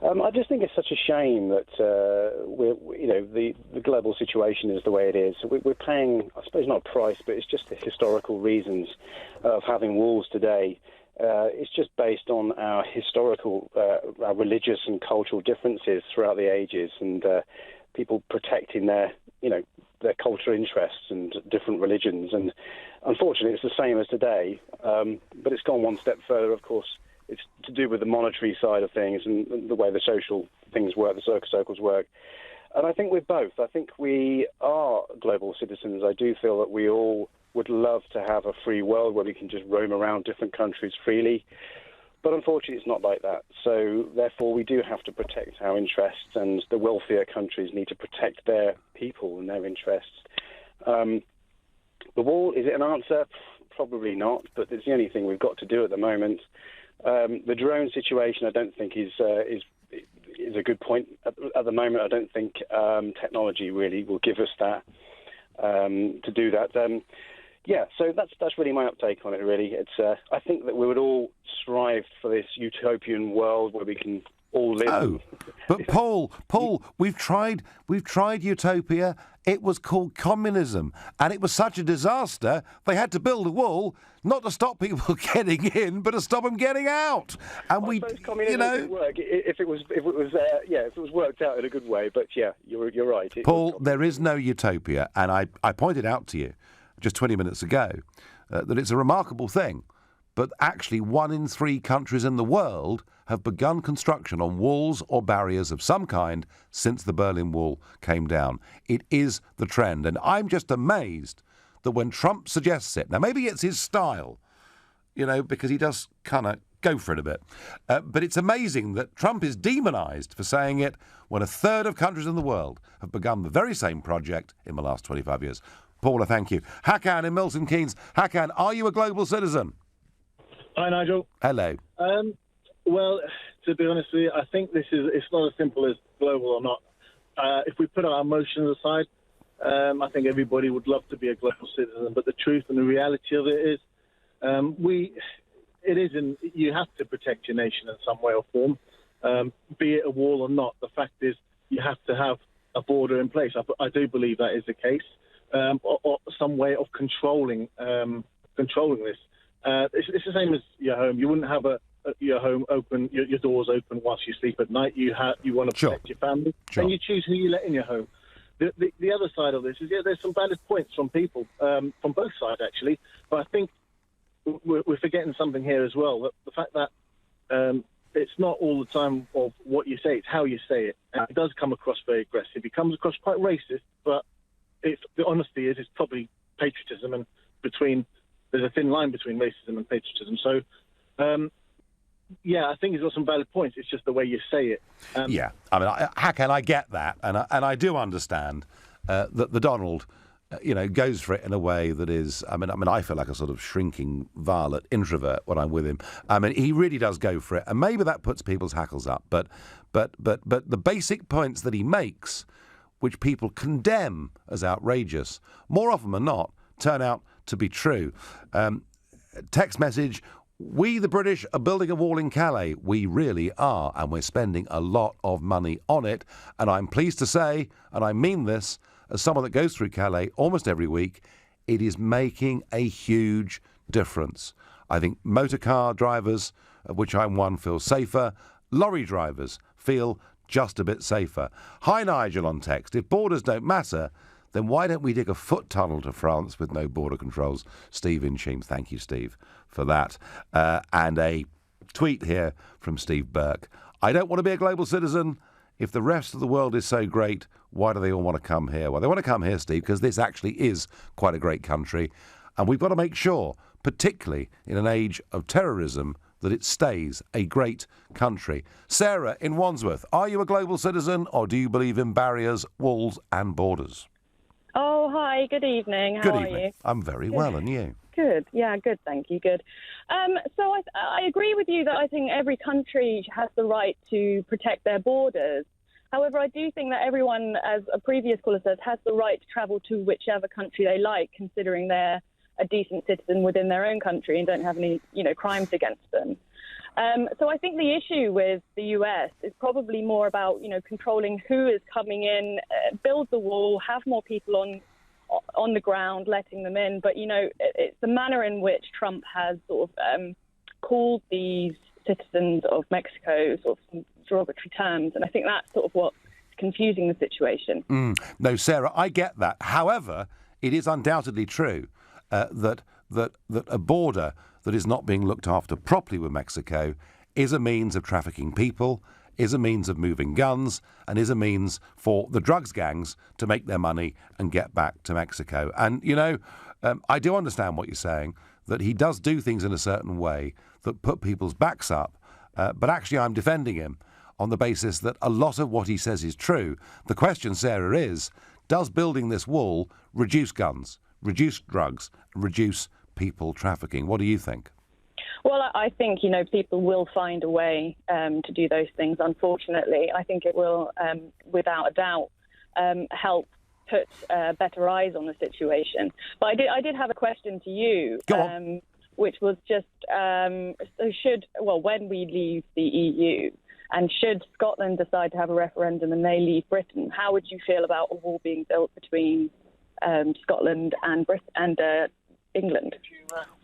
I just think it's such a shame that the global situation is the way it is. We're paying, I suppose, not a price, but it's just the historical reasons of having walls today. It's just based on our historical, our religious and cultural differences throughout the ages, and people protecting their cultural interests and different religions. And unfortunately, it's the same as today, but it's gone one step further, of course. It's to do with the monetary side of things and the way the social things work, the circles work. And I think we're both. I think we are global citizens. I do feel that we all would love to have a free world where we can just roam around different countries freely. But unfortunately, it's not like that. So therefore, we do have to protect our interests, and the wealthier countries need to protect their people and their interests. The wall, is it an answer? Probably not, but it's the only thing we've got to do at the moment. The drone situation, I don't think is a good point at the moment. I don't think technology really will give us that to do that. So that's really my uptake on it. Really, it's I think that we would all strive for this utopian world where we can all live. Oh, but Paul, we've tried utopia. It was called communism, and it was such a disaster. They had to build a wall, not to stop people getting in, but to stop them getting out. And I suppose communism could work if it was worked out in a good way. But yeah, you're right. Paul, there is no utopia, and I pointed out to you just 20 minutes ago that it's a remarkable thing, but actually 1 in 3 countries in the world have begun construction on walls or barriers of some kind since the Berlin Wall came down. It is the trend, and I'm just amazed that when Trump suggests it, now maybe it's his style, because he does kind of go for it a bit. But it's amazing that Trump is demonised for saying it when a third of countries in the world have begun the very same project in the last 25 years. Paula, thank you. Hakan in Milton Keynes. Hakan, are you a global citizen? Hi, Nigel. Hello. Well, to be honest with you, I think it's not as simple as global or not. If we put our emotions aside, I think everybody would love to be a global citizen, but the truth and the reality of it is, you have to protect your nation in some way or form, be it a wall or not. The fact is, you have to have a border in place. I do believe that is the case, or some way of controlling this. It's the same as your home. You wouldn't have your home open, your doors open whilst you sleep at night. You want to protect your family, and you choose who you let in your home. The other side of this is, there's some valid points from people, from both sides actually, but I think we're forgetting something here as well. The fact that it's not all the time of what you say, it's how you say it. And it does come across very aggressive. It comes across quite racist, but the honesty is it's probably patriotism, and there's a thin line between racism and patriotism. So, I think he's got some valid points. It's just the way you say it. Yeah, I mean, Hakan, I get that, and I do understand that the Donald, goes for it in a way that is. I mean, I feel like a sort of shrinking violet introvert when I'm with him. I mean, he really does go for it, and maybe that puts people's hackles up. But the basic points that he makes, which people condemn as outrageous, more often than not, turn out to be true. Text message. We, the British, are building a wall in Calais. We really are, and we're spending a lot of money on it. And I'm pleased to say, and I mean this, as someone that goes through Calais almost every week, it is making a huge difference. I think motor car drivers, of which I'm one, feel safer. Lorry drivers feel just a bit safer. Hi, Nigel on text. If borders don't matter, then why don't we dig a foot tunnel to France with no border controls? Steve in Cheam. Thank you, Steve, for that. And a tweet here from Steve Burke. I don't want to be a global citizen. If the rest of the world is so great, why do they all want to come here? Well, they want to come here, Steve, because this actually is quite a great country. And we've got to make sure, particularly in an age of terrorism, that it stays a great country. Sarah in Wandsworth, are you a global citizen, or do you believe in barriers, walls and borders? Oh, hi, good evening. How are you? I'm very well, and you? Good, yeah, good, thank you, good. So I agree with you that I think every country has the right to protect their borders. However, I do think that everyone, as a previous caller says, has the right to travel to whichever country they like, considering they're a decent citizen within their own country and don't have any, crimes against them. So I think the issue with the US is probably more about, controlling who is coming in, build the wall, have more people on the ground, letting them in. But, it's the manner in which Trump has sort of called these citizens of Mexico sort of derogatory terms. And I think that's sort of what's confusing the situation. No, Sarah, I get that. However, it is undoubtedly true that a border that is not being looked after properly with Mexico is a means of trafficking people, is a means of moving guns, and is a means for the drugs gangs to make their money and get back to Mexico. And, I do understand what you're saying, that he does do things in a certain way that put people's backs up, but actually I'm defending him on the basis that a lot of what he says is true. The question, Sarah, is, does building this wall reduce guns, reduce drugs, reduce people trafficking? What do you think? Well, I think, people will find a way to do those things, unfortunately. I think it will, without a doubt, help put better eyes on the situation. But I did have a question to you, which was just, when we leave the EU, and should Scotland decide to have a referendum and they leave Britain, how would you feel about a wall being built between Scotland and England?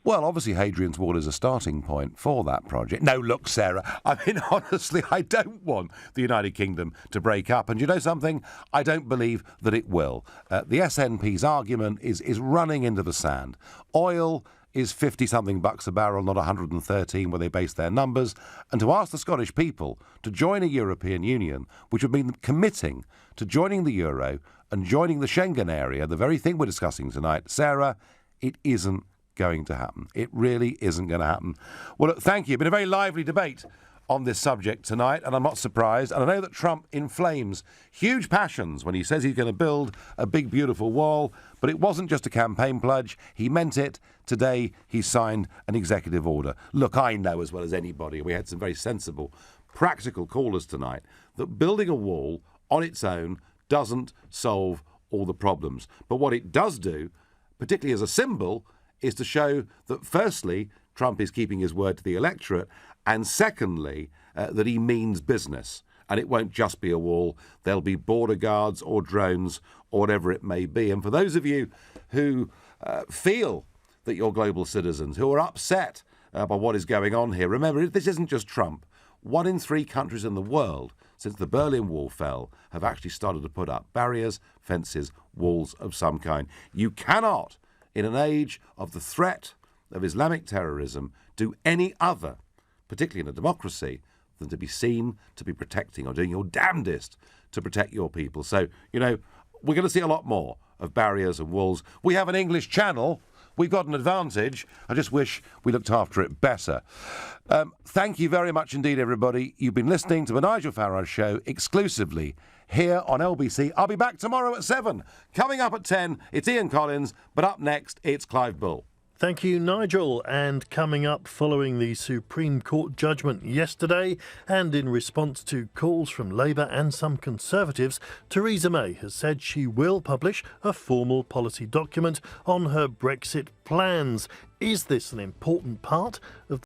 Well, obviously, Hadrian's Wall is a starting point for that project. No, look, Sarah, I mean, honestly, I don't want the United Kingdom to break up. And you know something? I don't believe that it will. The SNP's argument is running into the sand. Oil is 50-something bucks a barrel, not 113 where they base their numbers. And to ask the Scottish people to join a European Union, which would mean committing to joining the euro and joining the Schengen area, the very thing we're discussing tonight, Sarah, it isn't going to happen. It really isn't going to happen. Well, look, thank you. It's been a very lively debate on this subject tonight, and I'm not surprised. And I know that Trump inflames huge passions when he says he's going to build a big, beautiful wall, but it wasn't just a campaign pledge. He meant it. Today, he signed an executive order. Look, I know as well as anybody, we had some very sensible, practical callers tonight, that building a wall on its own doesn't solve all the problems. But what it does do, particularly as a symbol, is to show that, firstly, Trump is keeping his word to the electorate, and secondly, that he means business. And it won't just be a wall. There'll be border guards or drones or whatever it may be. And for those of you who feel that you're global citizens, who are upset by what is going on here, remember, this isn't just Trump. 1 in 3 countries in the world, since the Berlin Wall fell, have actually started to put up barriers, fences, walls of some kind. You cannot, in an age of the threat of Islamic terrorism, do any other, particularly in a democracy, than to be seen to be protecting or doing your damnedest to protect your people. So, you know, we're going to see a lot more of barriers and walls. We have an English channel. We've got an advantage. I just wish we looked after it better. Thank you very much indeed, everybody. You've been listening to the Nigel Farage Show exclusively here on LBC. I'll be back tomorrow at 7. Coming up at 10, it's Ian Collins, but up next, it's Clive Bull. Thank you, Nigel. And coming up following the Supreme Court judgment yesterday, and in response to calls from Labour and some Conservatives, Theresa May has said she will publish a formal policy document on her Brexit plans. Is this an important part of